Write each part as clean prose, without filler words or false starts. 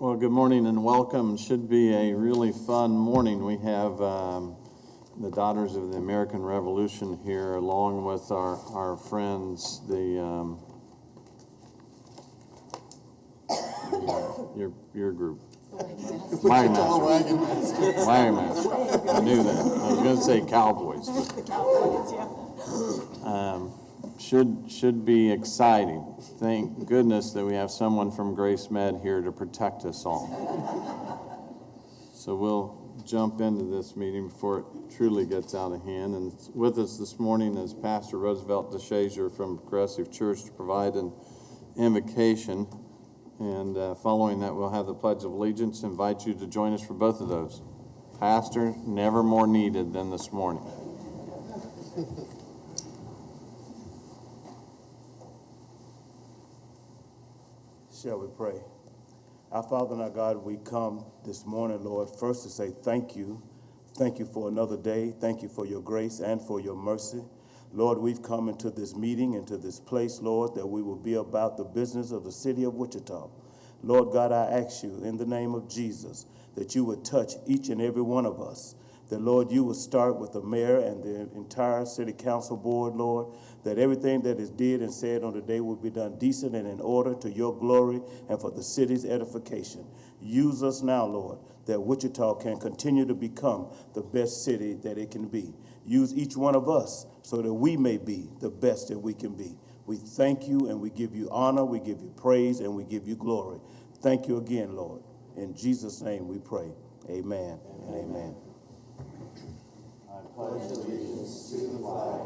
Well, good morning and welcome. Should be a really fun morning. We have the Daughters of the American Revolution here, along with our friends, your group. Wagon Master. I knew that. I was going to say Cowboys. Should be exciting. Thank goodness that we have someone from GraceMed here to protect us all. So we'll jump into this meeting before it truly gets out of hand. And with us this morning is Pastor Roosevelt DeShazer from Progressive Church to provide an invocation. And following that, we'll have the Pledge of Allegiance. Invite you to join us for both of those. Pastor, never more needed than this morning. Shall we pray? Our Father and our God, we come this morning, Lord, first to say thank you. Thank you for another day. Thank you for your grace and for your mercy. Lord, we've come into this meeting, into this place, Lord, that we will be about the business of the city of Wichita. Lord God, I ask you in the name of Jesus that you would touch each and every one of us. That, Lord, you would start with the mayor and the entire city council board, Lord, that everything that is did and said on the day will be done decent and in order to your glory and for the city's edification. Use us now, Lord, that Wichita can continue to become the best city that it can be. Use each one of us so that we may be the best that we can be. We thank you and we give you honor, we give you praise, and we give you glory. Thank you again, Lord. In Jesus' name we pray. Amen and amen. I pledge allegiance to the flag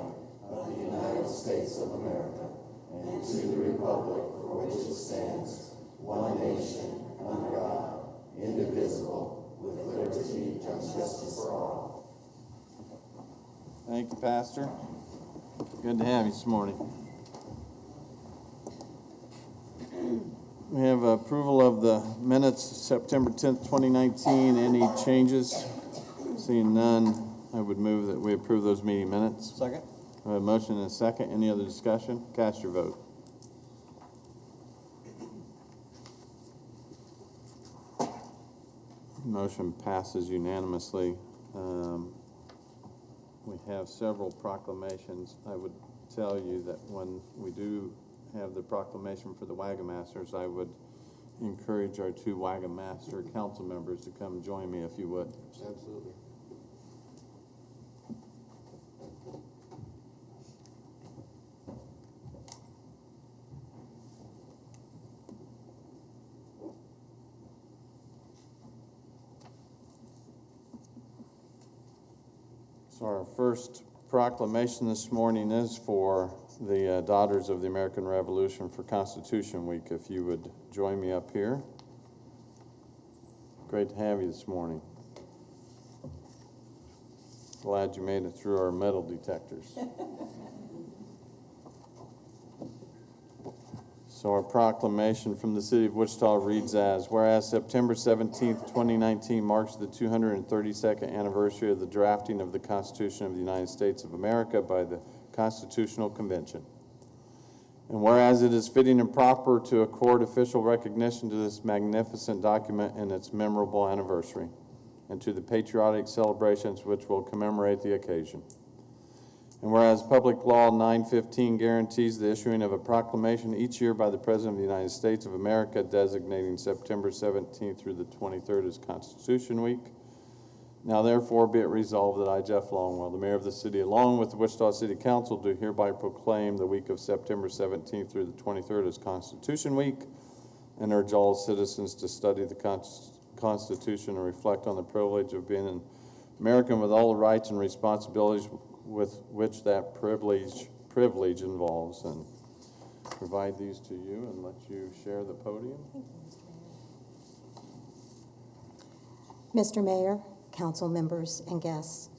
of the United States of America and to the republic for which it stands, one nation, under God, indivisible, with liberty and justice for all. Thank you, Pastor. Good to have you this morning. We have approval of the minutes, September 10th, 2019. Any changes? Seeing none, I would move that we approve those meeting minutes. Second. I have a motion and a second. Any other discussion? Cast your vote. Motion passes unanimously. We have several proclamations. I would tell you that when we do have the proclamation for the Wagon Masters, I would encourage our two Wagon Master council members to come join me if you would. Absolutely. So our first proclamation this morning is for the Daughters of the American Revolution for Constitution Week. If you would join me up here. Great to have you this morning. Glad you made it through our metal detectors. So our proclamation from the City of Wichita reads as, whereas September 17th, 2019 marks the 232nd anniversary of the drafting of the Constitution of the United States of America by the Constitutional Convention. And whereas it is fitting and proper to accord official recognition to this magnificent document in its memorable anniversary, and to the patriotic celebrations which will commemorate the occasion. And whereas Public Law 915 guarantees the issuing of a proclamation each year by the President of the United States of America designating September 17th through the 23rd as Constitution Week. Now therefore be it resolved that I, Jeff Longwell, the Mayor of the City, along with the Wichita City Council, do hereby proclaim the week of September 17th through the 23rd as Constitution Week, and urge all citizens to study the Constitution and reflect on the privilege of being an American with all the rights and responsibilities with which that privilege involves, and provide these to you and let you share the podium. Mr. Mayor, council members, and guests,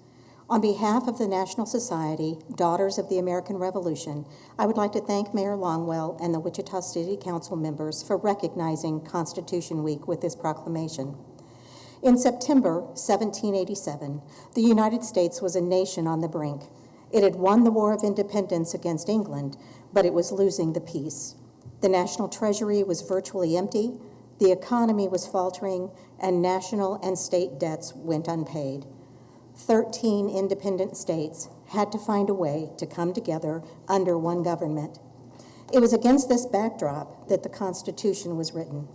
on behalf of the National Society, Daughters of the American Revolution, I would like to thank Mayor Longwell and the Wichita City Council members for recognizing Constitution Week with this proclamation. In September 1787, the United States was a nation on the brink. It had won the War of Independence against England, but it was losing the peace. The national treasury was virtually empty. The economy was faltering, and national and state debts went unpaid. 13 independent states had to find a way to come together under one government. It was against this backdrop that the Constitution was written.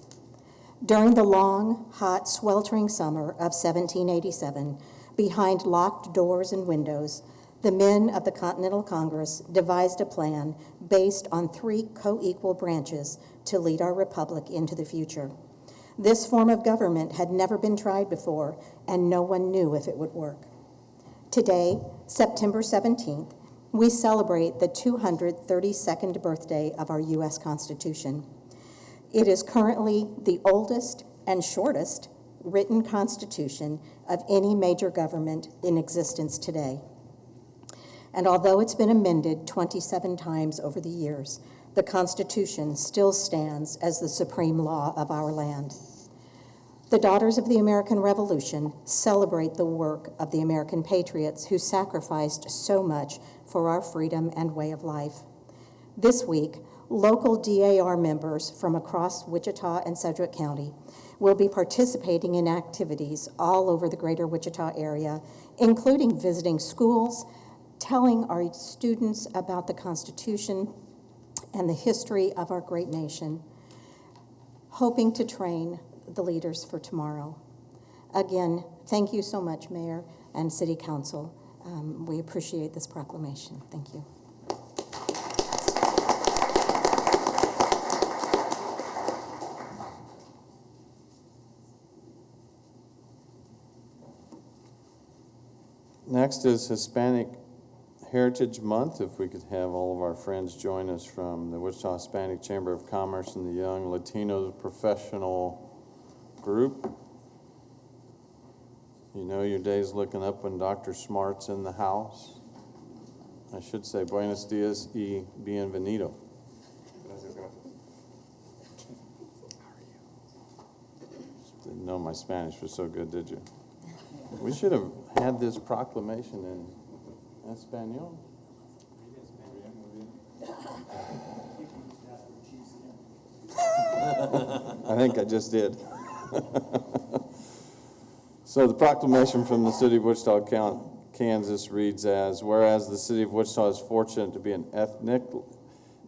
During the long, hot, sweltering summer of 1787, behind locked doors and windows, the men of the Continental Congress devised a plan based on 3 co-equal branches to lead our republic into the future. This form of government had never been tried before, and no one knew if it would work. Today, September 17th, we celebrate the 232nd birthday of our U.S. Constitution. It is currently the oldest and shortest written constitution of any major government in existence today. And although it's been amended 27 times over the years, the Constitution still stands as the supreme law of our land. The Daughters of the American Revolution celebrate the work of the American patriots who sacrificed so much for our freedom and way of life. This week, local DAR members from across Wichita and Sedgwick County will be participating in activities all over the greater Wichita area, including visiting schools, telling our students about the Constitution and the history of our great nation, hoping to train the leaders for tomorrow. Again, thank you so much, Mayor and City Council. We appreciate this proclamation. Thank you. Next is Hispanic Heritage Month. If we could have all of our friends join us from the Wichita Hispanic Chamber of Commerce and the Young Latino Professional Group. You know your day's looking up when Dr. Smart's in the house. I should say, buenos dias y bienvenido. Didn't know my Spanish was so good, did you? We should have had this proclamation in Espanol. I think I just did. So the proclamation from the City of Wichita, Kansas reads as, whereas the City of Wichita is fortunate to be an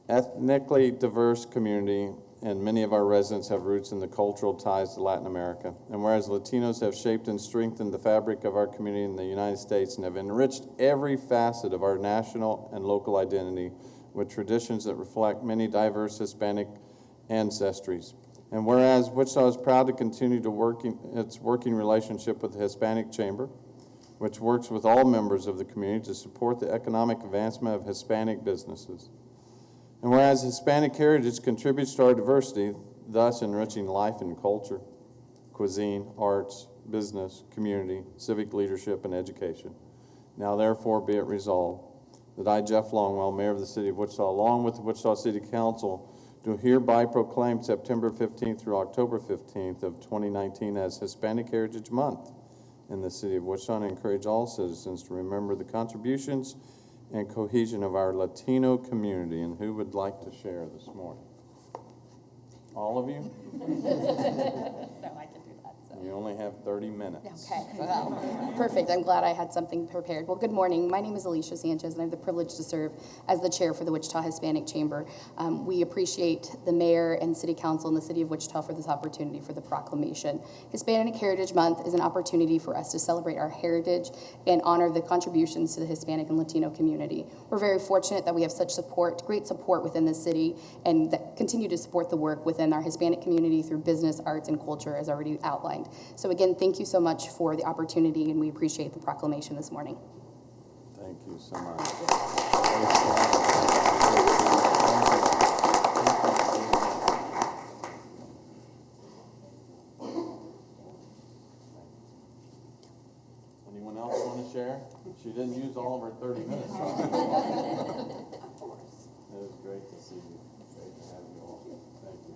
ethnically diverse community, and many of our residents have roots in the cultural ties to Latin America. And whereas Latinos have shaped and strengthened the fabric of our community in the United States and have enriched every facet of our national and local identity with traditions that reflect many diverse Hispanic ancestries. And whereas Wichita is proud to continue to its working relationship with the Hispanic Chamber, which works with all members of the community to support the economic advancement of Hispanic businesses. And whereas Hispanic heritage contributes to our diversity, thus enriching life and culture, cuisine, arts, business, community, civic leadership, and education. Now therefore be it resolved that I, Jeff Longwell, Mayor of the City of Wichita, along with the Wichita City Council, do hereby proclaim September 15th through October 15th of 2019 as Hispanic Heritage Month in the City of Wichita, and encourage all citizens to remember the contributions and cohesion of our Latino community. And who would like to share this morning? All of you? No, I can do that. So. You only have 30 minutes. Okay, well, perfect. I'm glad I had something prepared. Well, good morning. My name is Alicia Sanchez, and I have the privilege to serve as the chair for the Wichita Hispanic Chamber. We appreciate the mayor and city council in the city of Wichita for this opportunity for the proclamation. Hispanic Heritage Month is an opportunity for us to celebrate our heritage and honor the contributions to the Hispanic and Latino community. We're very fortunate that we have such support, great support within the city, and that continue to support the work within our Hispanic community through business, arts, and culture, as already outlined. So again, thank you so much for the opportunity, and we appreciate the proclamation this morning. Thank you so much. Anyone else want to share? She didn't use all of her 30 minutes. It was great to see you. Great to have you all. Thank you.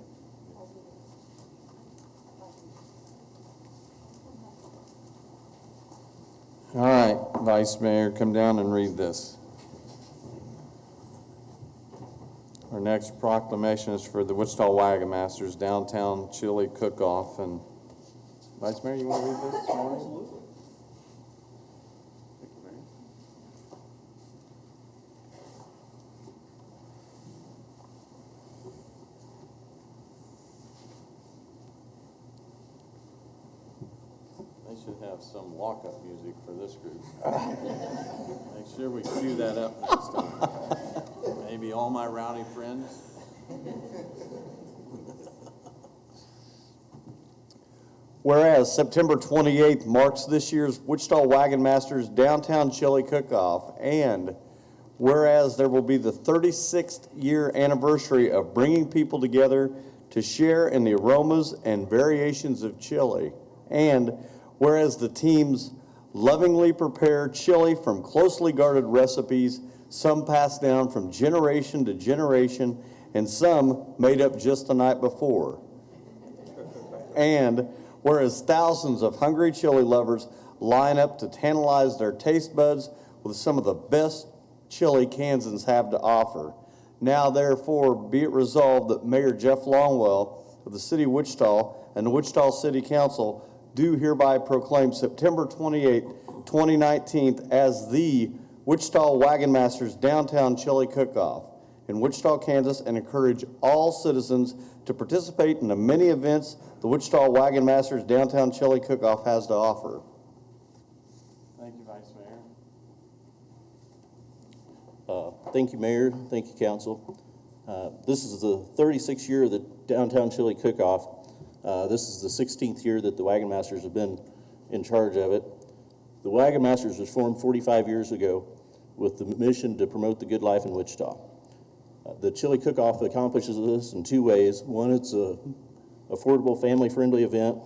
All right, Vice Mayor, come down and read this. Our next proclamation is for the Wichita Wagon Masters Downtown Chili Cook-Off. And Vice Mayor, you want to read this this morning? Absolutely. Thank you, Mayor. They should have some walk-up music for this group. Make sure we cue that up next time. Maybe all my rowdy friends. Whereas September 28th marks this year's Wichita Wagon Masters Downtown Chili Cook-Off, and whereas there will be the 36th year anniversary of bringing people together to share in the aromas and variations of chili, and whereas the teams lovingly prepare chili from closely guarded recipes, some passed down from generation to generation, and some made up just the night before. And whereas thousands of hungry chili lovers line up to tantalize their taste buds with some of the best chili Kansans have to offer. Now, therefore, be it resolved that Mayor Jeff Longwell of the City of Wichita and the Wichita City Council do hereby proclaim September 28, 2019 as the Wichita Wagon Masters Downtown Chili Cook-Off in Wichita, Kansas, and encourage all citizens to participate in the many events the Wichita Wagon Masters Downtown Chili Cook-Off has to offer. Thank you, Vice Mayor. Thank you, Mayor. Thank you, Council. This is the 36th year of the Downtown Chili Cook-Off. This is the 16th year that the Wagon Masters have been in charge of it. The Wagon Masters was formed 45 years ago with the mission to promote the good life in Wichita. The Chili Cook-Off accomplishes this in two ways. One, it's a affordable, family-friendly event.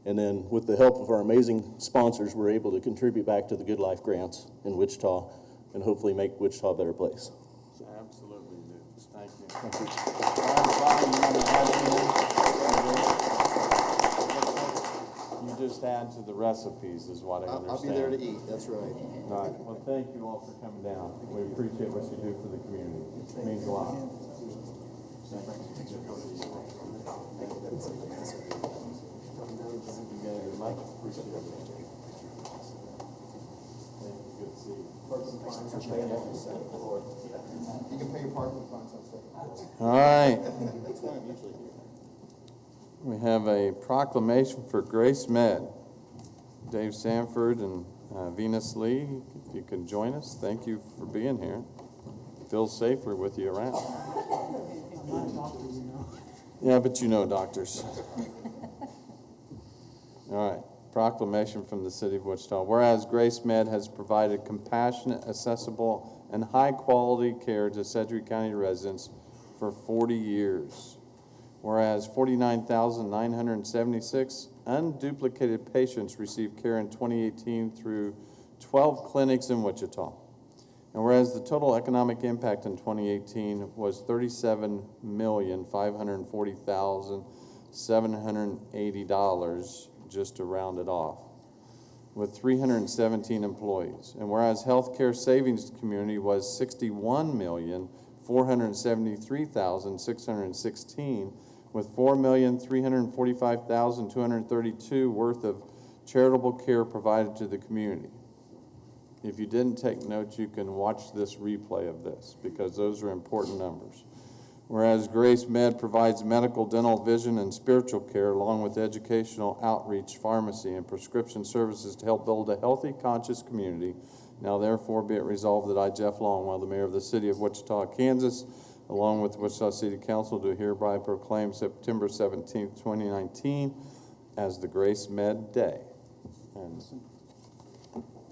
And then with the help of our amazing sponsors, we're able to contribute back to the Good Life grants in Wichita and hopefully make Wichita a better place. Absolutely, dude. Thank you. Thank you. You just add to the recipes is what I understand. I'll be there to eat, that's right. All right, well, thank you all for coming down. We appreciate what you do for the community. It means a lot. Good to see you. You can pay your parking fines on second. All right. We have a proclamation for GraceMed. Dave Sanford and Venus Lee, if you can join us, thank you for being here. Feel safer with you around. I'm not a doctor, you know. Yeah, but you know doctors. All right, proclamation from the City of Wichita. Whereas GraceMed has provided compassionate, accessible, and high-quality care to Sedgwick County residents for 40 years. Whereas 49,976 unduplicated patients received care in 2018 through 12 clinics in Wichita. And whereas the total economic impact in 2018 was $37,540,780, just to round it off, with 317 employees. And whereas healthcare savings community was $61,473,616, with $4,345,232 worth of charitable care provided to the community. If you didn't take notes, you can watch this replay of this because those are important numbers. Whereas GraceMed provides medical, dental, vision, and spiritual care along with educational outreach, pharmacy, and prescription services to help build a healthy, conscious community. Now therefore be it resolved that I, Jeff Longwell, the mayor of the City of Wichita, Kansas, along with the Wichita City Council, do hereby proclaim September 17th, 2019 as the GraceMed Day. And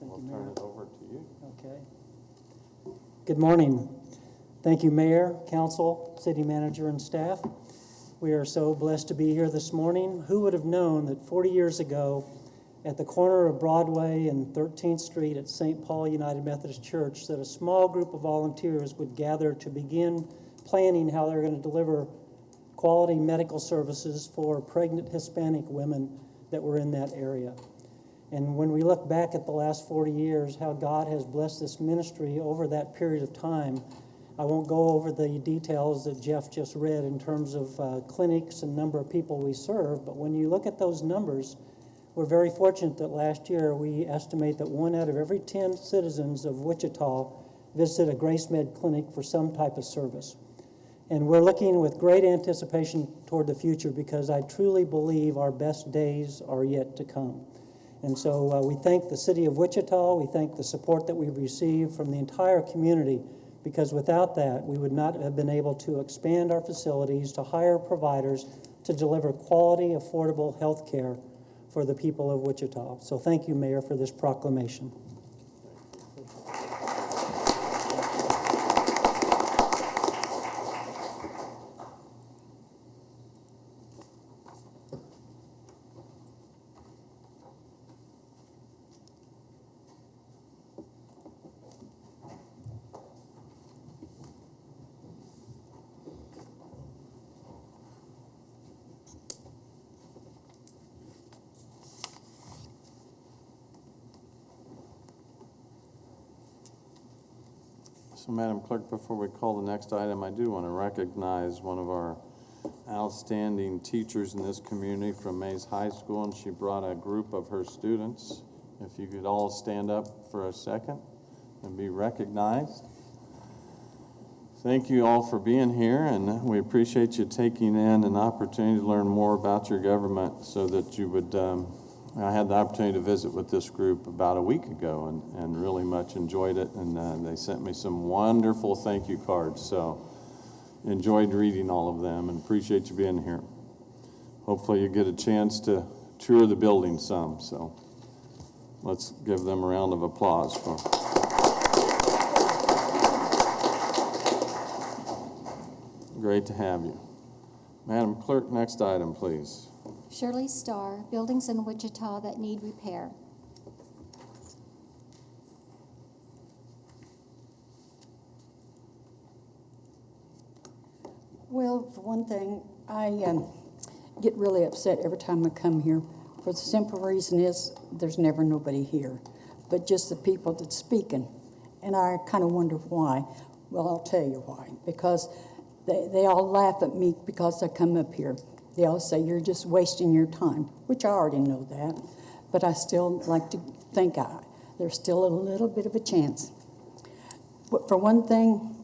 we'll turn it over to you. Okay. Good morning. Thank you, Mayor, Council, City Manager, and staff. We are so blessed to be here this morning. Who would have known that 40 years ago, at the corner of Broadway and 13th Street at St. Paul United Methodist Church, that a small group of volunteers would gather to begin planning how they're going to deliver quality medical services for pregnant Hispanic women that were in that area. And when we look back at the last 40 years, how God has blessed this ministry over that period of time, I won't go over the details that Jeff just read in terms of clinics and number of people we serve, but when you look at those numbers, we're very fortunate that last year we estimate that 1 out of every 10 citizens of Wichita visited a GraceMed clinic for some type of service. And we're looking with great anticipation toward the future because I truly believe our best days are yet to come. And so we thank the city of Wichita, we thank the support that we've received from the entire community, because without that, we would not have been able to expand our facilities, to hire providers, to deliver quality, affordable health care for the people of Wichita. So thank you, Mayor, for this proclamation. So, Madam Clerk, before we call the next item, I do want to recognize one of our outstanding teachers in this community from Mays High School, and she brought a group of her students. If you could all stand up for a second and be recognized. Thank you all for being here, and we appreciate you taking in an opportunity to learn more about your government so that you would, I had the opportunity to visit with this group about a week ago and really much enjoyed it, and they sent me some wonderful thank you cards, so enjoyed reading all of them and appreciate you being here. Hopefully you get a chance to tour the building some, so let's give them a round of applause for. Great to have you. Madam Clerk, next item, please. Shirley Starr, buildings in Wichita that need repair. Well, for one thing, I get really upset every time I come here. For the simple reason is there's never nobody here, but just the people that's speaking. And I kind of wonder why. Well, I'll tell you why. Because they all laugh at me because I come up here. They all say, you're just wasting your time, which I already know that. But I still like to think there's still a little bit of a chance. But for one thing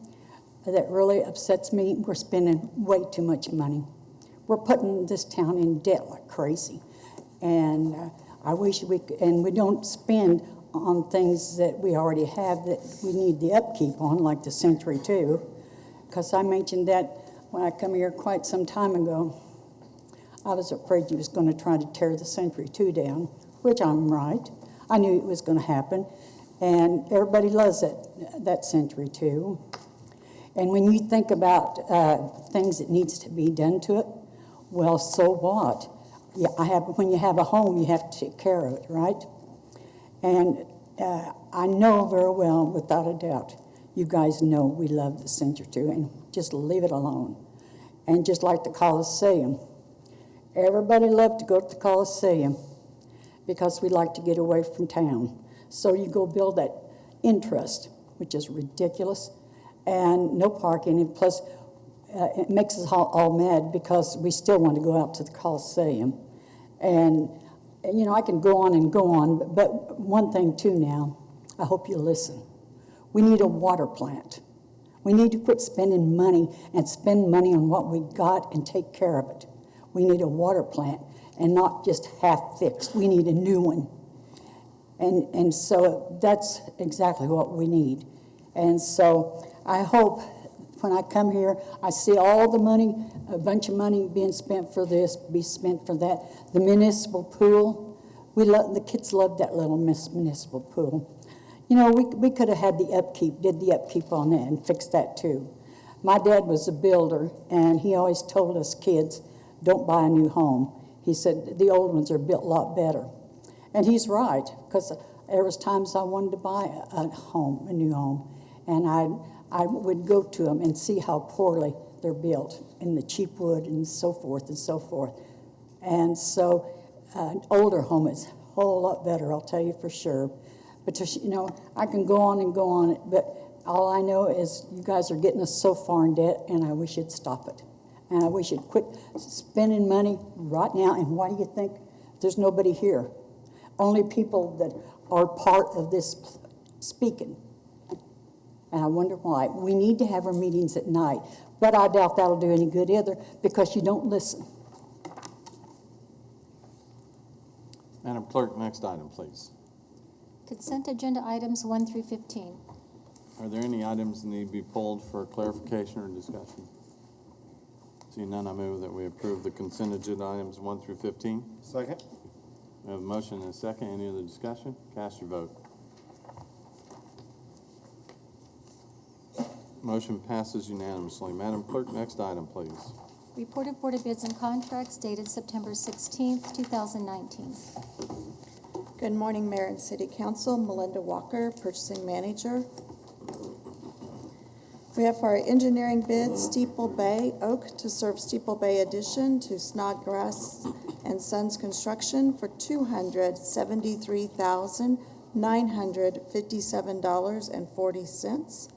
that really upsets me, we're spending way too much money. We're putting this town in debt like crazy. And I wish we could, and we don't spend on things that we already have that we need the upkeep on, like the Century 2. Because I mentioned that when I come here quite some time ago. I was afraid you was going to try to tear the Century 2 down, which I'm right. I knew it was going to happen. And everybody loves that Century 2. And when you think about things that needs to be done to it, well, so what? Yeah, when you have a home, you have to take care of it, right? And I know very well, without a doubt, you guys know we love the Century 2, and just leave it alone. And just like the Coliseum, everybody loved to go to the Coliseum because we like to get away from town. So you go build that interest, which is ridiculous, and no parking, and plus it makes us all mad because we still want to go out to the Coliseum. And you know, I can go on and go on, but one thing too now, I hope you listen. We need a water plant. We need to quit spending money and spend money on what we got and take care of it. We need a water plant and not just half fixed. We need a new one. And so that's exactly what we need. And so I hope when I come here, I see all the money, a bunch of money being spent for this, be spent for that. The municipal pool, the kids love that little municipal pool. You know, we could have had did the upkeep on that and fixed that too. My dad was a builder, and he always told us kids, don't buy a new home. He said, the old ones are built a lot better. And he's right, because there was times I wanted to buy a new home, and I would go to them and see how poorly they're built, in the cheap wood and so forth and so forth. And so an older home is a whole lot better, I'll tell you for sure. But, you know, I can go on and go on, but All I know is you guys are getting us so far in debt, and I wish you'd stop it. And I wish you'd quit spending money right now. And why do you think there's nobody here? Only people that are part of this speaking. And I wonder why. We need to have our meetings at night, but I doubt that'll do any good either because you don't listen. Madam Clerk, next item, please. Consent agenda items 1 through 15. Are there any items that need to be pulled for clarification or discussion? Seeing none, I move that we approve the consent agenda items 1 through 15. Second? We have a motion and a second. Any other discussion? Cast your vote. Motion passes unanimously. Madam Clerk, next item, please. Report of Board of Bids and Contracts dated September 16th, 2019. Good morning, Mayor and City Council. Melinda Walker, Purchasing Manager. We have for our engineering bid, Steeple Bay Oak to serve Steeple Bay addition to Snodgrass and Sons Construction for $273,957.40.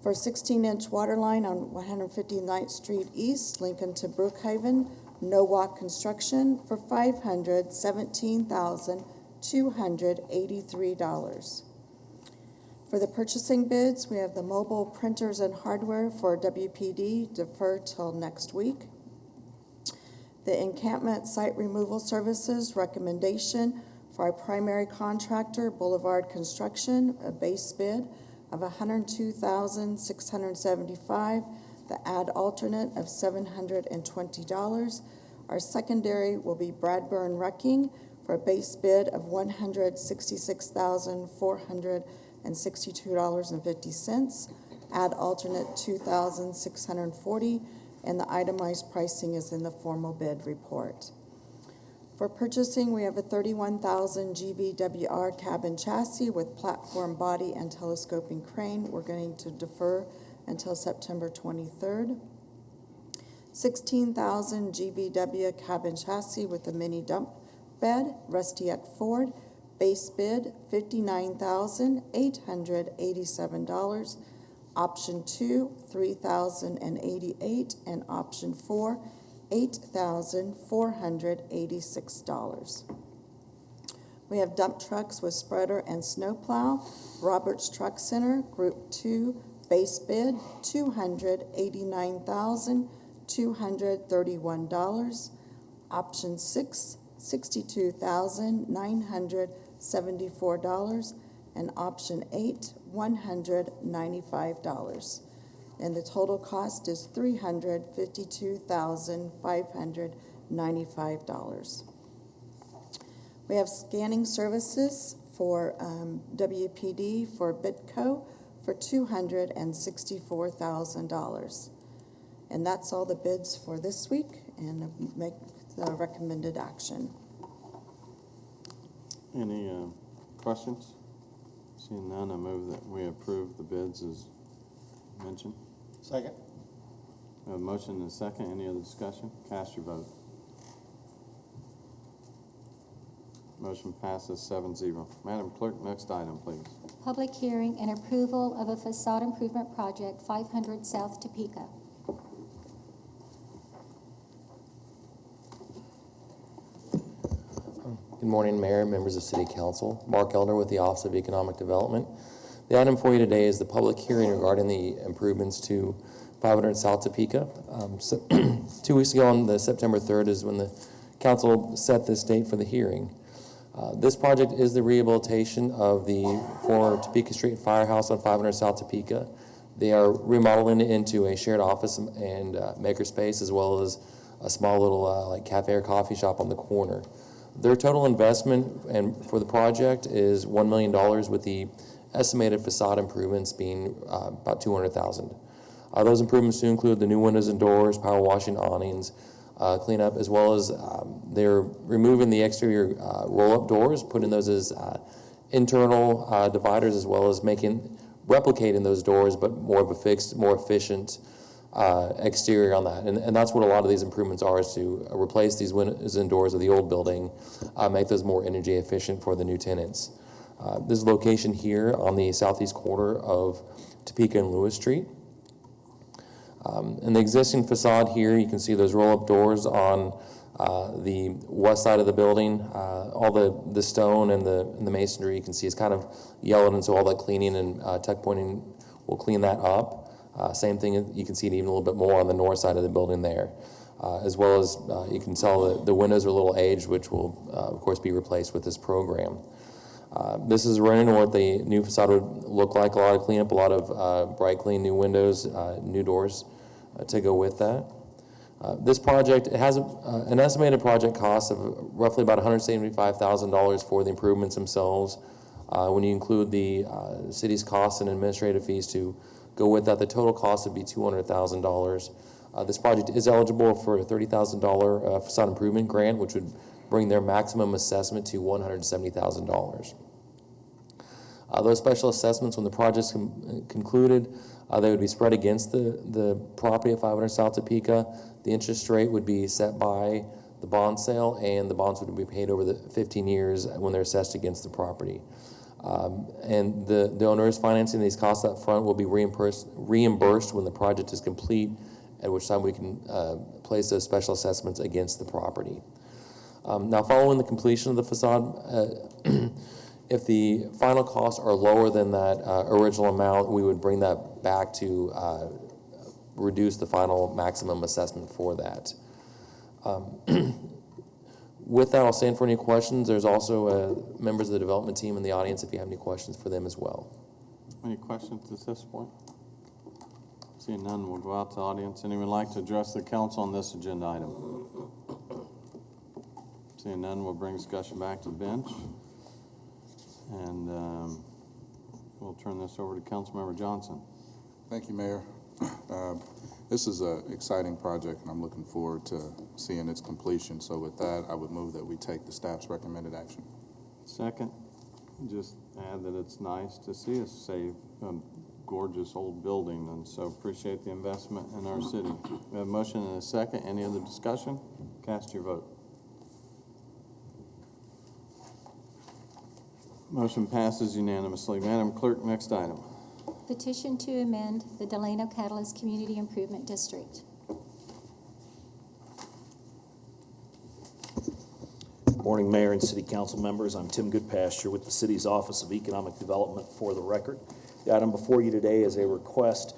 For 16-inch water line on 159th Street East, Lincoln to Brookhaven, No Walk Construction for $517,283. For the purchasing bids, we have the mobile printers and hardware for WPD deferred till next week. The encampment site removal services recommendation for our primary contractor, Boulevard Construction, a base bid of $102,675, the add alternate of $720. Our secondary will be Bradburn Wrecking for a base bid of $166,462.50, add alternate $2,640, and the itemized pricing is in the formal bid report. For purchasing, we have a 31,000 GVWR cabin chassis with platform body and telescoping crane. We're going to defer until September 23rd. 16,000 GVW cabin chassis with a mini dump bed, Rustiec Ford. Base bid, $59,887. Option 2, $3,088, and option 4, $8,486. We have dump trucks with spreader and snowplow. Roberts Truck Center, Group 2, base bid, $289,231. Option 6, $62,974, and option 8, $195. And the total cost is $352,595. We have scanning services for WPD for Bitco for $264,000. And that's all the bids for this week, and make the recommended action. Any questions? Seeing none, I move that we approve the bids as mentioned. Second? We have a motion and a second. Any other discussion? Cast your vote. Motion passes 7-0. Madam Clerk, next item, please. Public hearing and approval of a facade improvement project, 500 South Topeka. Good morning, Mayor, members of City Council. Mark Elder with the Office of Economic Development. The item for you today is the public hearing regarding the improvements to 500 South Topeka. 2 weeks ago on the September 3rd is when the council set this date for the hearing. This project is the rehabilitation of the former Topeka Street Firehouse on 500 South Topeka. They are remodeling it into a shared office and makerspace, as well as a small little like cafe or coffee shop on the corner. Their total investment and for the project is $1 million, with the estimated facade improvements being about $200,000. Those improvements do include the new windows and doors, power washing awnings, cleanup, as well as they're removing the exterior roll-up doors, putting those as internal dividers, as well as replicating those doors, but more of a fixed, more efficient exterior on that. And that's what a lot of these improvements are, is to replace these windows and doors of the old building, make those more energy efficient for the new tenants. This is location here on the southeast corner of Topeka and Lewis Street. In the existing facade here, you can see those roll-up doors on the west side of the building. All the stone and the masonry you can see is kind of yellowed, and so all that cleaning and tuck pointing will clean that up. Same thing, you can see it even a little bit more on the north side of the building there. As well as you can tell that the windows are a little aged, which will, of course, be replaced with this program. This is running what the new facade would look like, a lot of cleanup, a lot of bright, clean new windows, new doors to go with that. This project, it has an estimated project cost of roughly about $175,000 for the improvements themselves. When you include the city's costs and administrative fees to go with that, the total cost would be $200,000. This project is eligible for a $30,000 facade improvement grant, which would bring their maximum assessment to $170,000. Those special assessments, when the project's concluded, they would be spread against the property at 500 South Topeka. The interest rate would be set by the bond sale, and the bonds would be paid over the 15 years when they're assessed against the property. And the owners financing these costs up front will be reimbursed when the project is complete, at which time we can place those special assessments against the property. Now, following the completion of the facade, if the final costs are lower than that original amount, we would bring that back to reduce the final maximum assessment for that. With that, I'll stand for any questions. There's also members of the development team in the audience if you have any questions for them as well. Any questions at this point? Seeing none, we'll go out to the audience. Anyone like to address the council on this agenda item? Seeing none, we'll bring discussion back to the bench. And we'll turn this over to Councilmember Johnson. Thank you, Mayor. This is an exciting project, and I'm looking forward to seeing its completion. So with that, I would move that we take the staff's recommended action. Second, just add that it's nice to see us save a gorgeous old building, and so appreciate the investment in our city. We have a motion and a second. Any other discussion? Cast your vote. Motion passes unanimously. Madam Clerk, next item. Petition to amend the Delano Catalyst Community Improvement District. Good morning, Mayor and City Council members. I'm Tim Goodpasture with the City's Office of Economic Development for the record. The item before you today is a request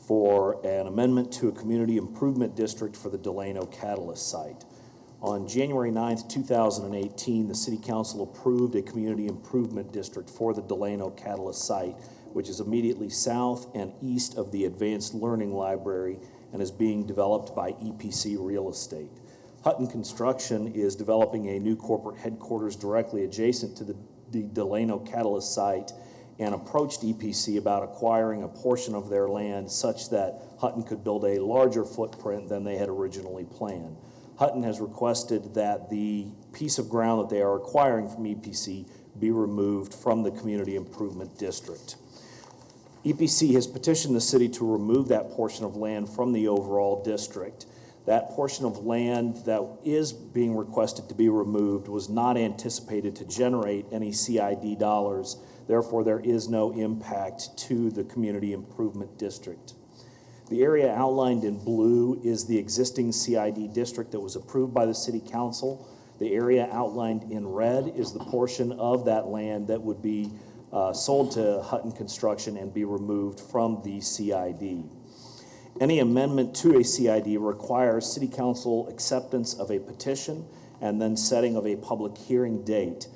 for an amendment to a community improvement district for the Delano Catalyst site. On January 9th, 2018, the City Council approved a community improvement district for the Delano Catalyst site, which is immediately south and east of the Advanced Learning Library and is being developed by EPC Real Estate. Hutton Construction is developing a new corporate headquarters directly adjacent to the Delano Catalyst site and approached EPC about acquiring a portion of their land such that Hutton could build a larger footprint than they had originally planned. Hutton has requested that the piece of ground that they are acquiring from EPC be removed from the community improvement district. EPC has petitioned the city to remove that portion of land from the overall district. That portion of land that is being requested to be removed was not anticipated to generate any CID dollars. Therefore, there is no impact to the community improvement district. The area outlined in blue is the existing CID district that was approved by the City Council. The area outlined in red is the portion of that land that would be sold to Hutton Construction and be removed from the CID. Any amendment to a CID requires City Council acceptance of a petition and then setting of a public hearing date.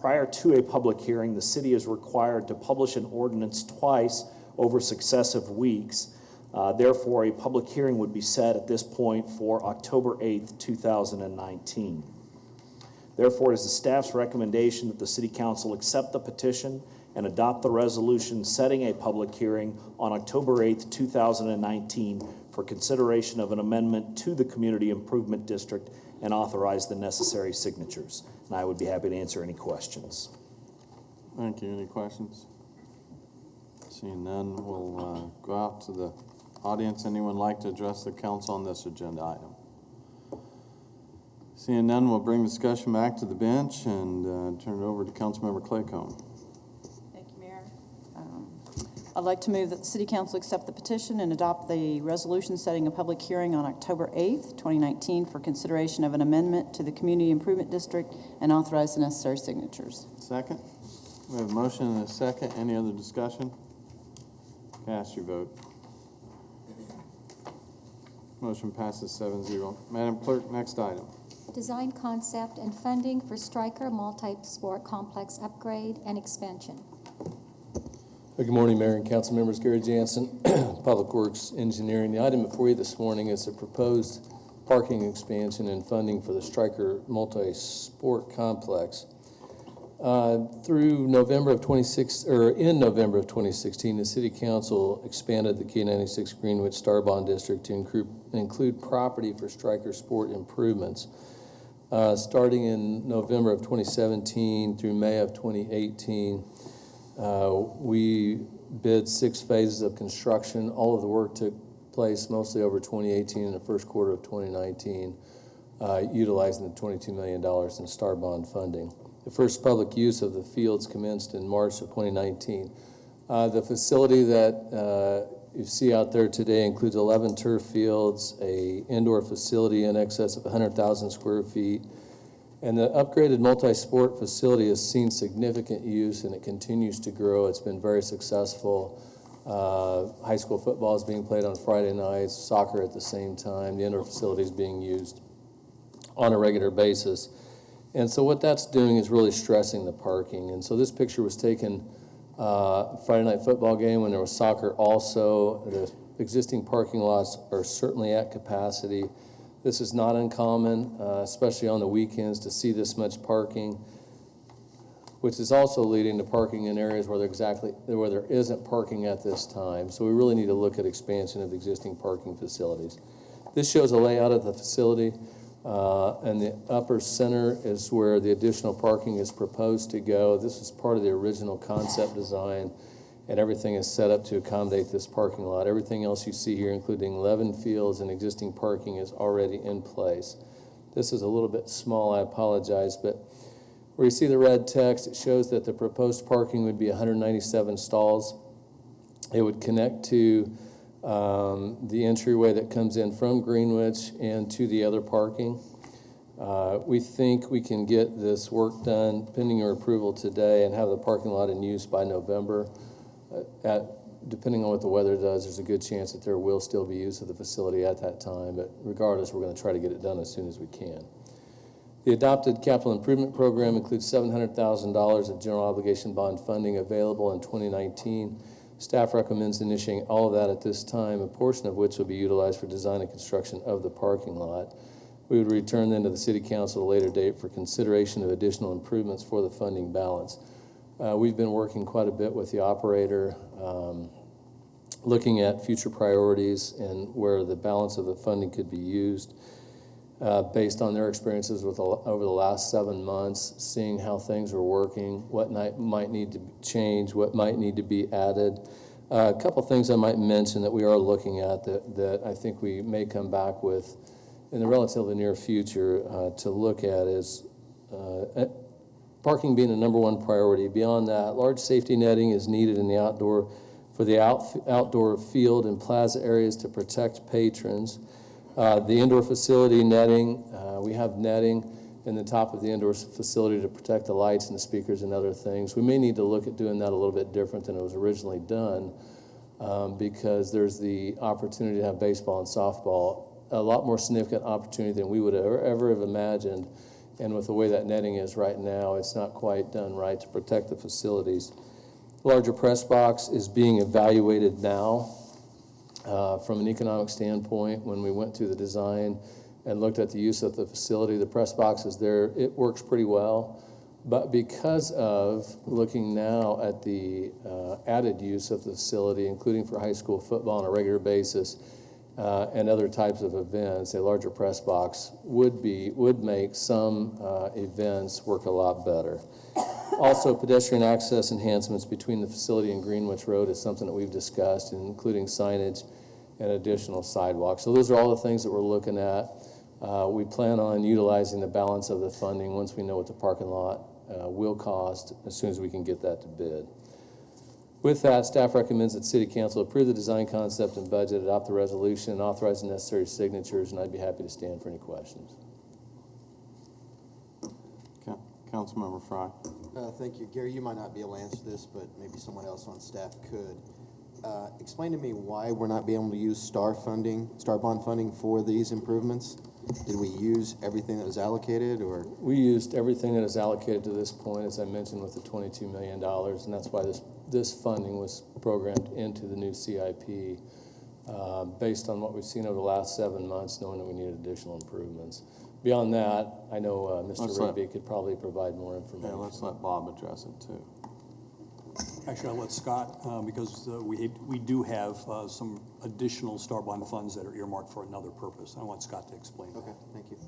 Prior to a public hearing, the city is required to publish an ordinance twice over successive weeks. Therefore, a public hearing would be set at this point for October 8th, 2019. Therefore, it is the staff's recommendation that the City Council accept the petition and adopt the resolution setting a public hearing on October 8th, 2019 for consideration of an amendment to the Community Improvement District and authorize the necessary signatures. And I would be happy to answer any questions. Thank you. Any questions? Seeing none, we'll go out to the audience. Anyone like to address the council on this agenda item? Seeing none, we'll bring discussion back to the bench and turn it over to Councilmember Claycomb. I'd like to move that the City Council accept the petition and adopt the resolution setting a public hearing on October 8th, 2019 for consideration of an amendment to the Community Improvement District and authorize the necessary signatures. Second. We have a motion and a second. Any other discussion? Cast your vote. Motion passes 7-0. Madam Clerk, next item. Design concept and funding for Stryker multi-sport complex upgrade and expansion. Good morning, Mayor and council members. Gary Jansen, Public Works Engineering. The item before you this morning is a proposed parking expansion and funding for the Stryker multi-sport complex. In November of 2016, the City Council expanded the K96 Greenwich Star Bond District to include property for Stryker sport improvements. Starting in November of 2017 through May of 2018, we bid 6 phases of construction. All of the work took place mostly over 2018 and the first quarter of 2019, utilizing the $22 million in Star Bond funding. The first public use of the fields commenced in March of 2019. The facility that you see out there today includes 11 turf fields, an indoor facility in excess of 100,000 square feet, and the upgraded multi-sport facility has seen significant use and it continues to grow. It's been very successful. High school football is being played on Friday nights, soccer at the same time. The indoor facility is being used on a regular basis. And so what that's doing is really stressing the parking. And so this picture was taken Friday night football game when there was soccer also. The existing parking lots are certainly at capacity. This is not uncommon, especially on the weekends, to see this much parking, which is also leading to parking in areas where there isn't parking at this time. So we really need to look at expansion of the existing parking facilities. This shows a layout of the facility. And the upper center is where the additional parking is proposed to go. This is part of the original concept design, and everything is set up to accommodate this parking lot. Everything else you see here, including 11 fields and existing parking, is already in place. This is a little bit small, I apologize, but where you see the red text, it shows that the proposed parking would be 197 stalls. It would connect to the entryway that comes in from Greenwich and to the other parking. We think we can get this work done pending your approval today and have the parking lot in use by November. Depending on what the weather does, there's a good chance that there will still be use of the facility at that time, but regardless, we're going to try to get it done as soon as we can. The adopted capital improvement program includes $700,000 of general obligation bond funding available in 2019. Staff recommends initiating all of that at this time, a portion of which will be utilized for design and construction of the parking lot. We would return then to the City Council at a later date for consideration of additional improvements for the funding balance. We've been working quite a bit with the operator, looking at future priorities and where the balance of the funding could be used. Based on their experiences over the last 7 months, seeing how things are working, what might need to change, what might need to be added. A couple things I might mention that we are looking at that I think we may come back with in the relatively near future to look at is parking being the #1 priority. Beyond that, large safety netting is needed in the outdoor field and plaza areas to protect patrons. The indoor facility netting, we have netting in the top of the indoor facility to protect the lights and the speakers and other things. We may need to look at doing that a little bit different than it was originally done because there's the opportunity to have baseball and softball, a lot more significant opportunity than we would ever have imagined. And with the way that netting is right now, it's not quite done right to protect the facilities. Larger press box is being evaluated now. From an economic standpoint, when we went through the design and looked at the use of the facility, the press box is there. It works pretty well. But because of looking now at the added use of the facility, including for high school football on a regular basis and other types of events, a larger press box would make some events work a lot better. Also, pedestrian access enhancements between the facility and Greenwich Road is something that we've discussed, including signage and additional sidewalks. So those are all the things that we're looking at. We plan on utilizing the balance of the funding once we know what the parking lot will cost as soon as we can get that to bid. With that, staff recommends that City Council approve the design concept and budget, adopt the resolution, and authorize the necessary signatures, and I'd be happy to stand for any questions. Councilmember Fry. Thank you. Gary, you might not be able to answer this, but maybe someone else on staff could. Explain to me why we're not being able to use STAR bond funding for these improvements? Did we use everything that was allocated, or? We used everything that is allocated to this point, as I mentioned, with the $22 million, and that's why this funding was programmed into the new CIP, based on what we've seen over the last 7 months, knowing that we needed additional improvements. Beyond that, I know Mr. Rigby could probably provide more information. Yeah, let's let Bob address it too. Actually, I'll let Scott, because we do have some additional STAR bond funds that are earmarked for another purpose. I want Scott to explain. Okay, thank you.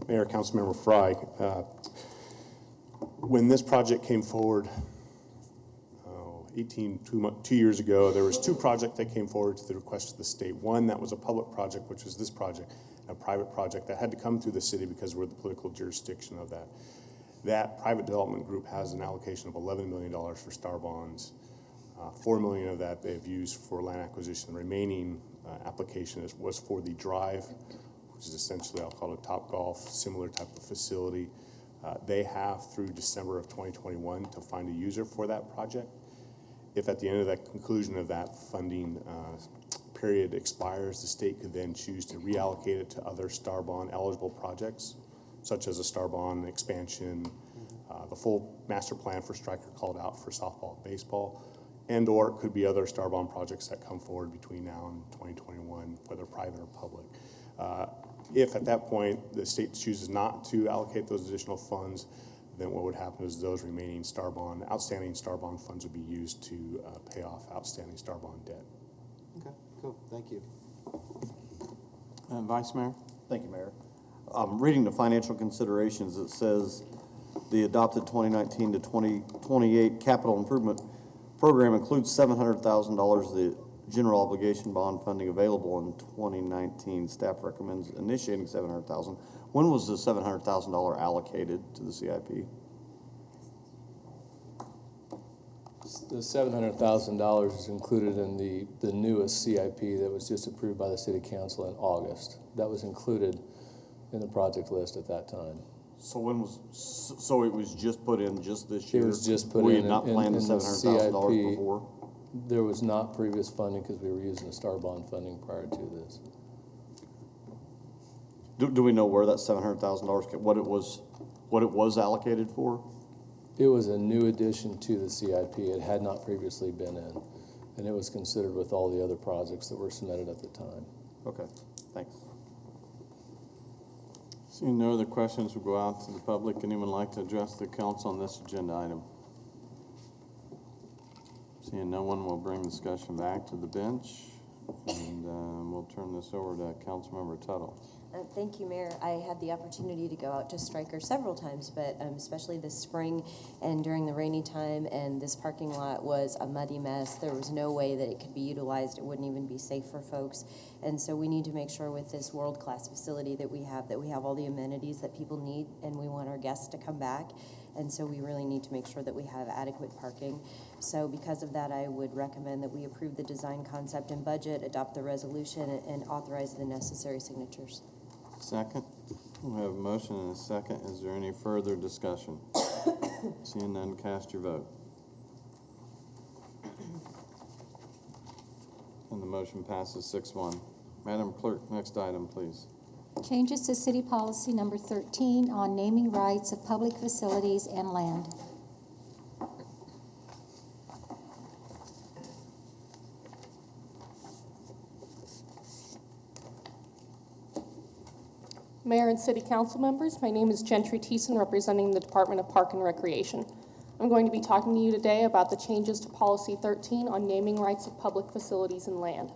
Mayor, Councilmember Fry, when this project came forward 2 years ago, there was 2 projects that came forward to the request of the state. One that was a public project, which was this project, and a private project that had to come through the city because we're the political jurisdiction of that. That private development group has an allocation of $11 million for STAR bonds. $4 million of that they've used for land acquisition. The remaining application was for the drive, which is essentially, I'll call it Topgolf, similar type of facility. They have through December of 2021 to find a user for that project. If at the end of that conclusion of that funding period expires, the state could then choose to reallocate it to other STAR bond eligible projects, such as a STAR bond expansion, the full master plan for Stryker called out for softball and baseball, and or it could be other STAR bond projects that come forward between now and 2021, whether private or public. If at that point the state chooses not to allocate those additional funds, then what would happen is those remaining outstanding STAR bond funds would be used to pay off outstanding STAR bond debt. Okay, cool. Thank you. Vice Mayor? Thank you, Mayor. Reading the financial considerations, it says the adopted 2019 to 2028 capital improvement program includes $700,000 the general obligation bond funding available in 2019. Staff recommends initiating $700,000. When was the $700,000 allocated to the CIP? The $700,000 is included in the newest CIP that was just approved by the City Council in August. That was included in the project list at that time. So so it was just put in just this year? It was just put we in. had not planned the $700,000 before? There was not previous funding because we were using the STAR bond funding prior to this. Do we know where that $700,000 what it was allocated for? It was a new addition to the CIP. It had not previously been in, and it was considered with all the other projects that were submitted at the time. Okay, thanks. Seeing no other questions, we'll go out to the public. Anyone like to address the council on this agenda item? Seeing no one, we'll bring discussion back to the bench, and we'll turn this over to Councilmember Tuttle. Thank you, Mayor. I had the opportunity to go out to Stryker several times, but especially this spring and during the rainy time, and this parking lot was a muddy mess. There was no way that it could be utilized. It wouldn't even be safe for folks. And so we need to make sure with this world-class facility that we have all the amenities that people need, and we want our guests to come back. And so we really need to make sure that we have adequate parking. So because of that, I would recommend that we approve the design concept and budget, adopt the resolution, and authorize the necessary signatures. Second. We have a motion and a second. Is there any further discussion? Seeing none, cast your vote. And the motion passes 6-1. Madam Clerk, next item, please. Changes to City Policy Number 13 on naming rights of public facilities and land. Mayor and City Council members, my name is Gentry Thiessen, representing the Department of Park and Recreation. I'm going to be talking to you today about the changes to Policy 13 on naming rights of public facilities and land.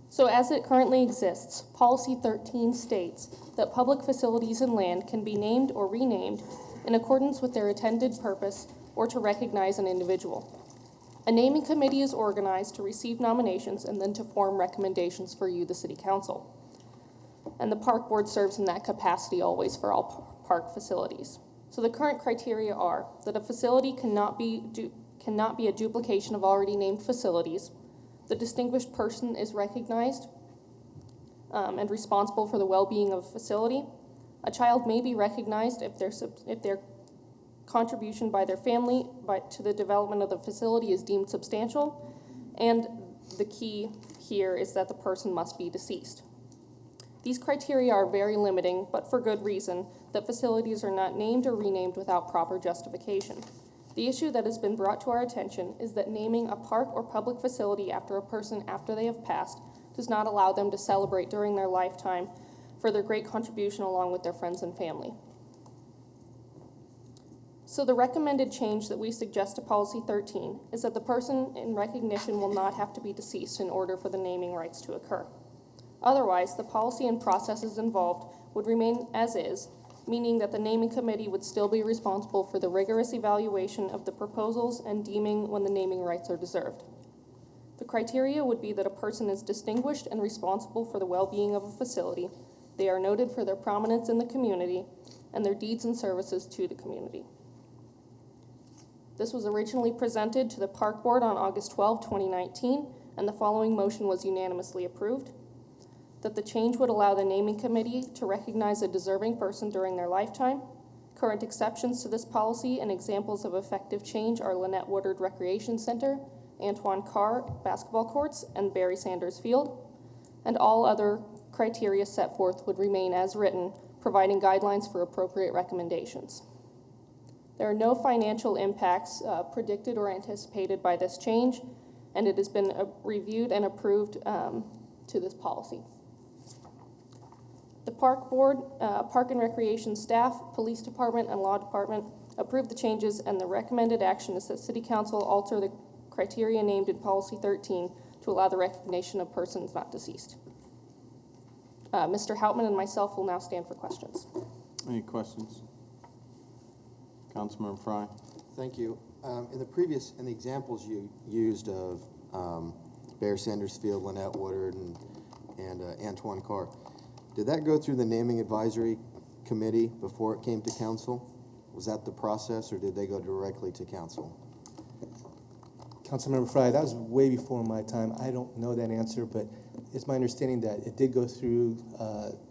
So as it currently exists, Policy 13 states that public facilities and land can be named or renamed in accordance with their intended purpose or to recognize an individual. A naming committee is organized to receive nominations and then to form recommendations for you, the City Council. And the Park Board serves in that capacity always for all park facilities. So the current criteria are that a facility cannot be a duplication of already named facilities. The distinguished person is recognized and responsible for the well-being of a facility. A child may be recognized if their contribution by their family to the development of the facility is deemed substantial. And the key here is that the person must be deceased. These criteria are very limiting, but for good reason, that facilities are not named or renamed without proper justification. The issue that has been brought to our attention is that naming a park or public facility after a person after they have passed does not allow them to celebrate during their lifetime for their great contribution along with their friends and family. So the recommended change that we suggest to Policy 13 is that the person in recognition will not have to be deceased in order for the naming rights to occur. Otherwise, the policy and processes involved would remain as is, meaning that the naming committee would still be responsible for the rigorous evaluation of the proposals and deeming when the naming rights are deserved. The criteria would be that a person is distinguished and responsible for the well-being of a facility, they are noted for their prominence in the community, and their deeds and services to the community. This was originally presented to the Park Board on August 12, 2019, and the following motion was unanimously approved. That the change would allow the naming committee to recognize a deserving person during their lifetime. Current exceptions to this policy and examples of effective change are Lynette Woodard Recreation Center, Antoine Carr basketball courts, and Barry Sanders Field. And all other criteria set forth would remain as written, providing guidelines for appropriate recommendations. There are no financial impacts predicted or anticipated by this change, and it has been reviewed and approved to this policy. The Park Board, Park and Recreation staff, Police Department, and Law Department approved the changes, and the recommended action is that City Council alter the criteria named in Policy 13 to allow the recognition of persons not deceased. Mr. Houtman and myself will now stand for questions. Any questions? Councilmember Fry. Thank you. In the examples you used of Bear Sanders Field, Lynette Woodard, and Antoine Carr, did that go through the naming advisory committee before it came to council? Was that the process, or did they go directly to council? Councilmember Fry, that was way before my time. I don't know that answer, but it's my understanding that it did go through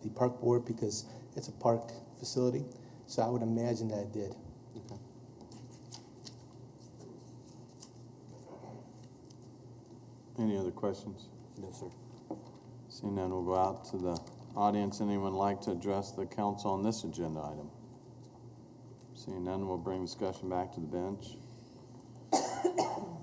the park board because it's a park facility. So I would imagine that it did. Okay. Any other questions? No, sir. Seeing none, we'll go out to the audience. Anyone like to address the council on this agenda item? Seeing none, we'll bring discussion back to the bench.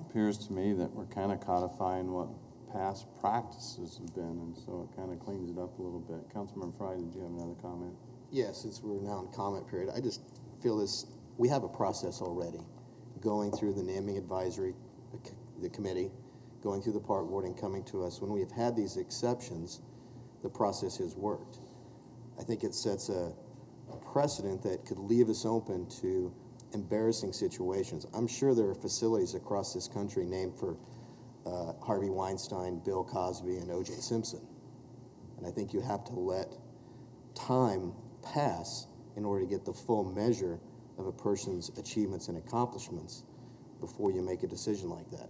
Appears to me that we're kind of codifying what past practices have been, and so it kind of cleans it up a little bit. Councilmember Fry, did you have another comment? Yes, since we're now in comment period, I just feel we have a process already, going through the naming advisory, the committee, going through the park board, and coming to us. When we have had these exceptions, the process has worked. I think it sets a precedent that could leave us open to embarrassing situations. I'm sure there are facilities across this country named for Harvey Weinstein, Bill Cosby, and O.J. Simpson. And I think you have to let time pass in order to get the full measure of a person's achievements and accomplishments before you make a decision like that.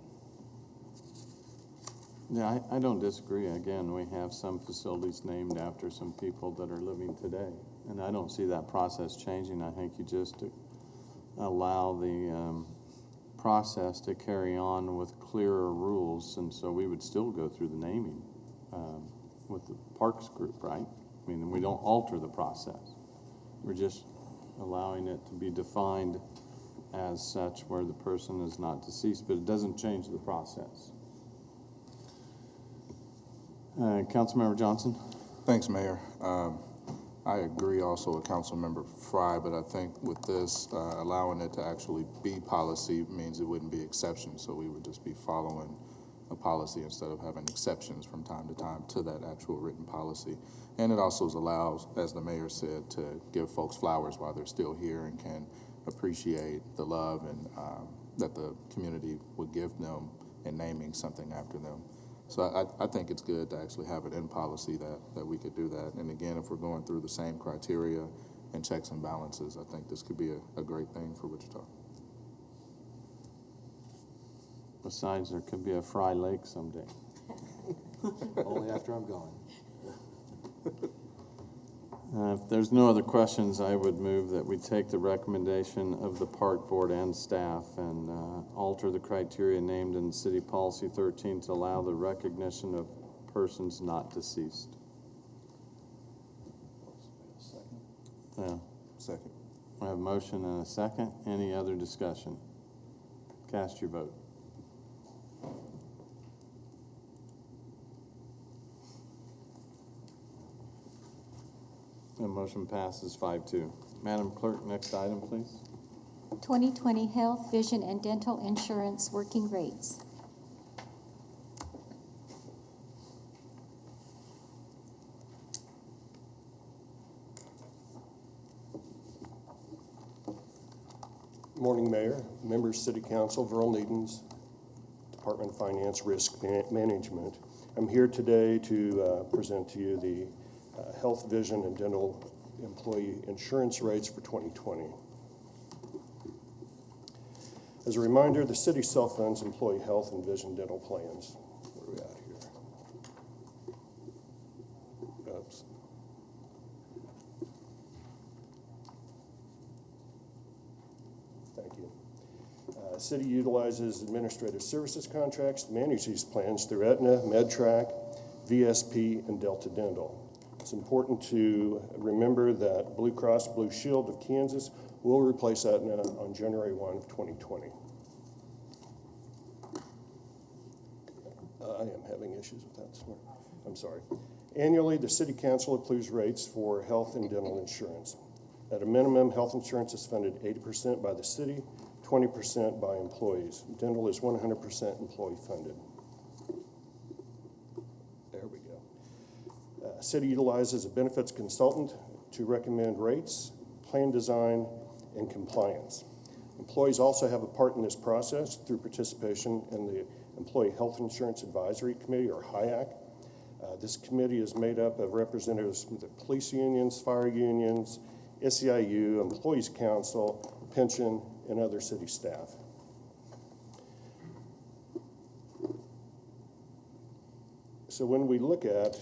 Yeah, I don't disagree. Again, we have some facilities named after some people that are living today, and I don't see that process changing. I think you just allow the process to carry on with clearer rules, and so we would still go through the naming with the Parks group, right? I mean, we don't alter the process. We're just allowing it to be defined as such where the person is not deceased, but it doesn't change the process. Councilmember Johnson. Thanks, Mayor. I agree also with Councilmember Fry, but I think with this, allowing it to actually be policy means it wouldn't be exceptions, so we would just be following a policy instead of having exceptions from time to time to that actual written policy. And it also allows, as the mayor said, to give folks flowers while they're still here and can appreciate the love and that the community would give them in naming something after them. So I think it's good to actually have it in policy that we could do that. And again, if we're going through the same criteria and checks and balances. I think this could be a great thing for Wichita. Besides, there could be a Fry Lake someday. Only after I'm gone. If there's no other questions, I would move that we take the recommendation of the park board and staff and alter the criteria named in City Policy 13 to allow the recognition of persons not deceased. Yeah. Second. I have a motion and a second. Any other discussion? Cast your vote. The motion passes 5-2. Madam Clerk, next item, please. 2020 Health, Vision, and Dental Insurance Working Rates. Morning, Mayor, members, City Council, Verl Edens, Department of Finance Risk Management. I'm here today to present to you the health, vision, and dental employee insurance rates for 2020. As a reminder, the city self-funds employee health and vision dental plans. Where are we at here? Oops. Thank you. City utilizes administrative services contracts to manage these plans through Aetna, MedTrack, VSP, and Delta Dental. It's important to remember that Blue Cross Blue Shield of Kansas will replace Aetna on January 1 of 2020. I am having issues with that. I'm sorry. Annually, the City Council approves rates for health and dental insurance. At a minimum, health insurance is funded 80% by the city, 20% by employees. Dental is 100% employee funded. There we go. City utilizes a benefits consultant to recommend rates, plan design, and compliance. Employees also have a part in this process through participation in the Employee Health Insurance Advisory Committee, or HIAC. This committee is made up of representatives from the police unions, fire unions, SEIU, Employees Council, pension, and other city staff. So when we look at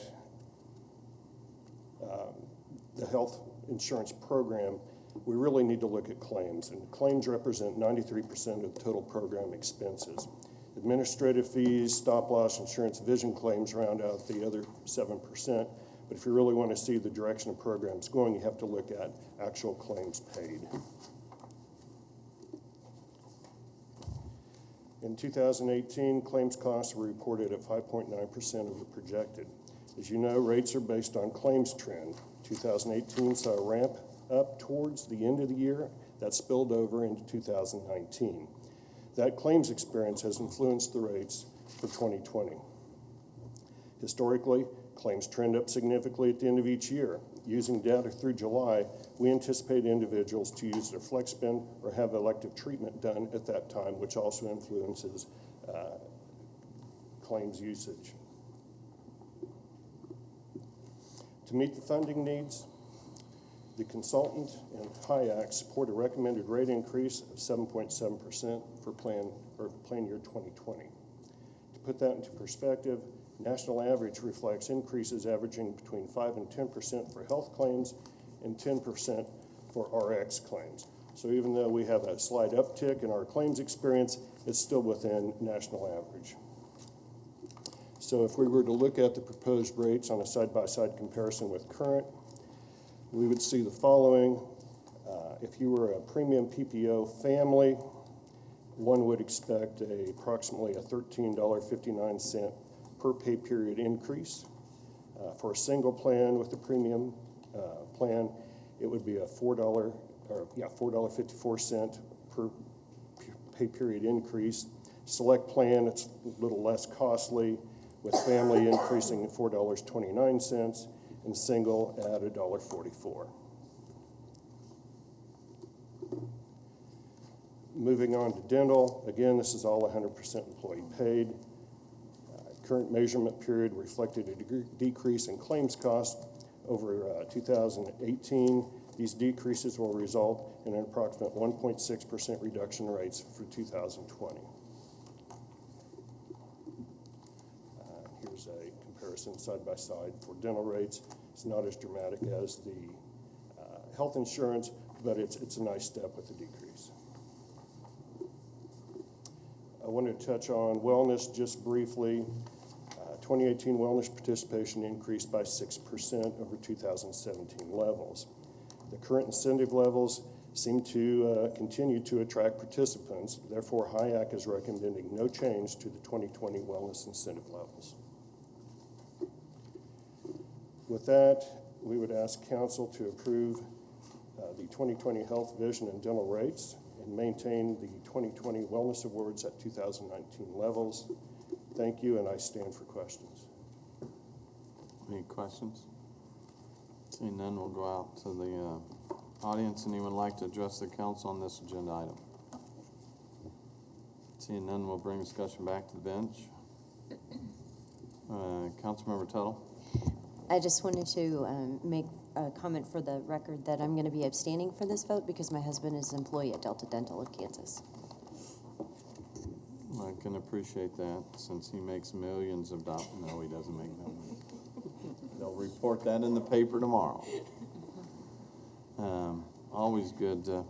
the health insurance program, we really need to look at claims, and claims represent 93% of the total program expenses. Administrative fees, stop-loss insurance, vision claims round out the other 7%, but if you really want to see the direction of programs going, you have to look at actual claims paid. In 2018, claims costs were reported at 5.9% of the projected. As you know, rates are based on claims trend. 2018 saw a ramp up towards the end of the year that spilled over into 2019. That claims experience has influenced the rates for 2020. Historically, claims trend up significantly at the end of each year. Using data through July, we anticipate individuals to use their flex spend or have elective treatment done at that time, which also influences claims usage. To meet the funding needs, the consultant and HIAC support a recommended rate increase of 7.7% for plan year 2020. To put that into perspective, national average reflects increases averaging between 5 and 10% for health claims and 10% for RX claims. So even though we have a slight uptick in our claims experience, it's still within national average. So if we were to look at the proposed rates on a side-by-side comparison with current, we would see the following. If you were a premium PPO family, one would expect approximately a $13.59 per pay period increase. For a single plan with the premium plan, it would be a $4.54 per pay period increase. Select plan, it's a little less costly, with family increasing at $4.29 and single at $1.44. Moving on to dental, again, this is all 100% employee paid. Current measurement period reflected a decrease in claims cost over 2018 These decreases will result in an approximate 1.6% reduction in rates for 2020. Here's a comparison side by side for dental rates. It's not as dramatic as the health insurance, but it's a nice step with the decrease. I wanted to touch on wellness just briefly. 2018 wellness participation increased by 6% over 2017 levels. The current incentive levels seem to continue to attract participants. Therefore, HIAC is recommending no change to the 2020 wellness incentive levels. With that, we would ask council to approve the 2020 health, vision, and dental rates and maintain the 2020 wellness awards at 2019 levels. Thank you, and I stand for questions. Any questions? Seeing none, we'll go out to the audience. Anyone like to address the council on this agenda item? Seeing none, we'll bring discussion back to the bench. Councilmember Tuttle. I just wanted to make a comment for the record that I'm going to be abstaining for this vote because my husband is an employee at Delta Dental of Kansas. I can appreciate that since he makes millions of dollars. No, he doesn't make millions. They'll report that in the paper tomorrow. Always good to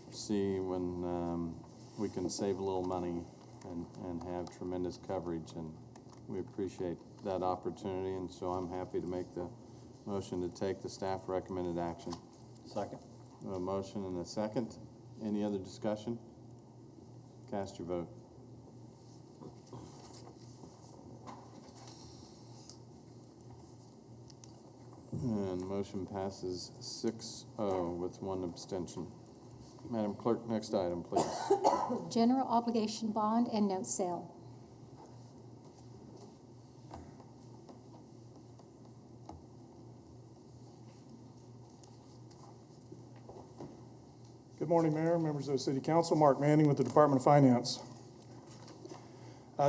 see when we can save a little money and have tremendous coverage, and we appreciate that opportunity, and so I'm happy to make the motion to take the staff recommended action. Second. A motion and a second. Any other discussion? Cast your vote. And motion passes 6-0 with one abstention. Madam Clerk, next item, please. General obligation bond and note sale. Good morning, Mayor, members of the City Council. Mark Manning with the Department of Finance.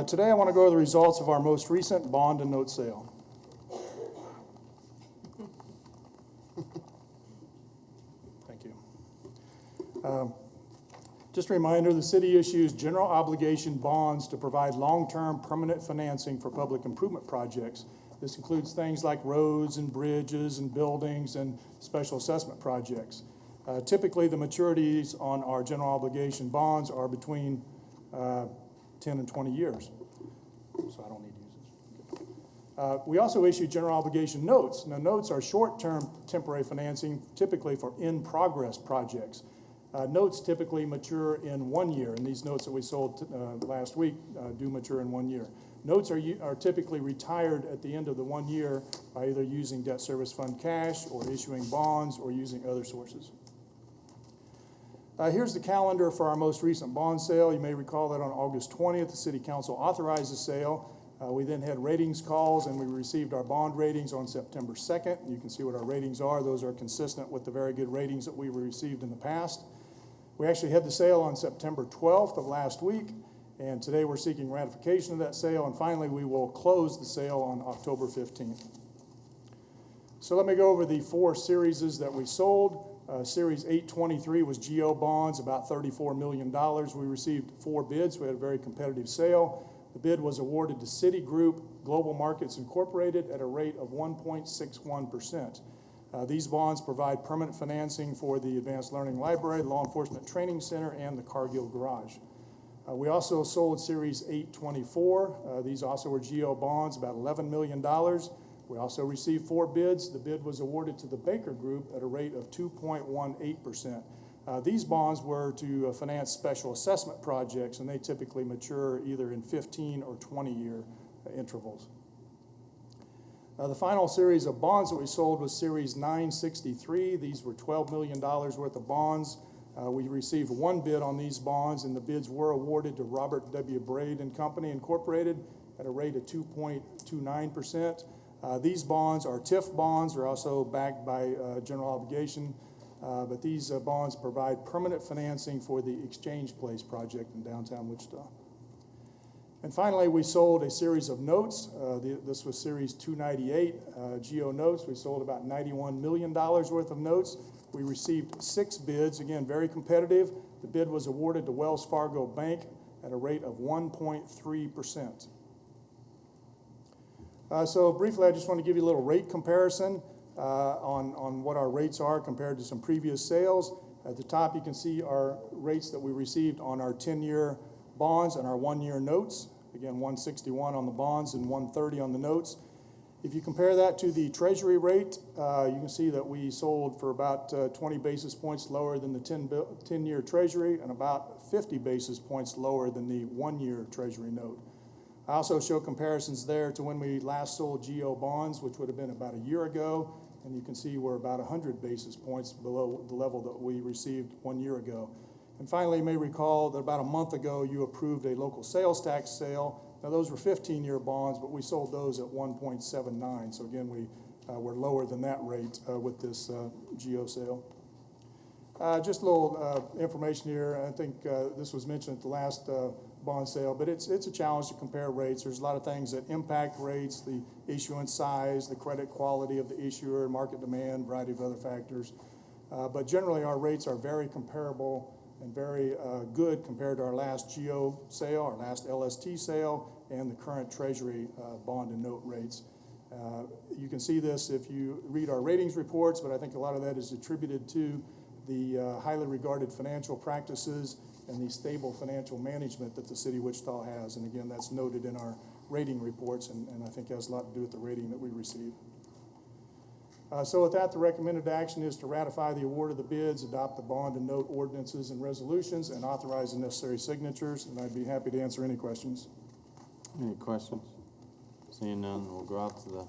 Today I want to go over the results of our most recent bond and note sale. Thank you. Just a reminder, the city issues general obligation bonds to provide long-term permanent financing for public improvement projects. This includes things like roads and bridges and buildings and special assessment projects. Typically, the maturities on our general obligation bonds are between 10 and 20 years, so I don't need to use this. We also issue general obligation notes. Now, notes are short-term temporary financing, typically for in-progress projects. Notes typically mature in 1 year, and these notes that we sold last week do mature in 1 year. Notes are typically retired at the end of the 1 year by either using debt service fund cash or issuing bonds or using other sources. Here's the calendar for our most recent bond sale. You may recall that on August 20th, the City Council authorized the sale. We then had ratings calls, and we received our bond ratings on September 2nd. You can see what our ratings are. Those are consistent with the very good ratings that we received in the past. We actually had the sale on September 12th of last week, and today we're seeking ratification of that sale, and finally we will close the sale on October 15th. So let me go over the 4 series that we sold. Series 823 was GO bonds, about $34 million. We received 4 bids. We had a very competitive sale. The bid was awarded to Citigroup Global Markets Incorporated at a rate of 1.61%. These bonds provide permanent financing for the Advanced Learning Library, the Law Enforcement Training Center, and the Cargill Garage. We also sold Series 824. These also were GO bonds, about $11 million. We also received 4 bids. The bid was awarded to the Baker Group at a rate of 2.18%. These bonds were to finance special assessment projects, and they typically mature either in 15 or 20-year intervals. The final series of bonds that we sold was Series 963. These were $12 million worth of bonds. We received 1 bid on these bonds, and the bids were awarded to Robert W. Braid and Company Incorporated at a rate of 2.29%. These bonds are TIF bonds. They're also backed by general obligation, but these bonds provide permanent financing for the Exchange Place project in downtown Wichita. And finally, we sold a series of notes. This was Series 298 GO notes. We sold about $91 million worth of notes. We received 6 bids, again, very competitive. The bid was awarded to Wells Fargo Bank at a rate of 1.3%. So briefly, I just want to give you a little rate comparison on what our rates are compared to some previous sales. At the top, you can see our rates that we received on our 10-year bonds and our 1-year notes. Again, 161 on the bonds and 130 on the notes. If you compare that to the Treasury rate, you can see that we sold for about 20 basis points lower than the 10-year Treasury and about 50 basis points lower than the 1-year Treasury note. I also show comparisons there to when we last sold GO bonds, which would have been about a year ago, and you can see we're about 100 basis points below the level that we received 1 year ago. And finally, you may recall that about a month ago, you approved a local sales tax sale. Now, those were 15-year bonds, but we sold those at 1.79. So again, we're lower than that rate with this GO sale. Just a little information here. I think this was mentioned at the last bond sale, but it's a challenge to compare rates. There's a lot of things that impact rates, the issuance size, the credit quality of the issuer, market demand, variety of other factors. But generally, our rates are very comparable and very good compared to our last GO sale, our last LST sale, and the current Treasury bond and note rates. You can see this if you read our ratings reports, but I think a lot of that is attributed to the highly regarded financial practices and the stable financial management that the city of Wichita has. And again, that's noted in our rating reports, and I think has a lot to do with the rating that we receive. So with that, the recommended action is to ratify the award of the bids, adopt the bond and note ordinances and resolutions, and authorize the necessary signatures, and I'd be happy to answer any questions. Any questions? Seeing none, we'll go out to the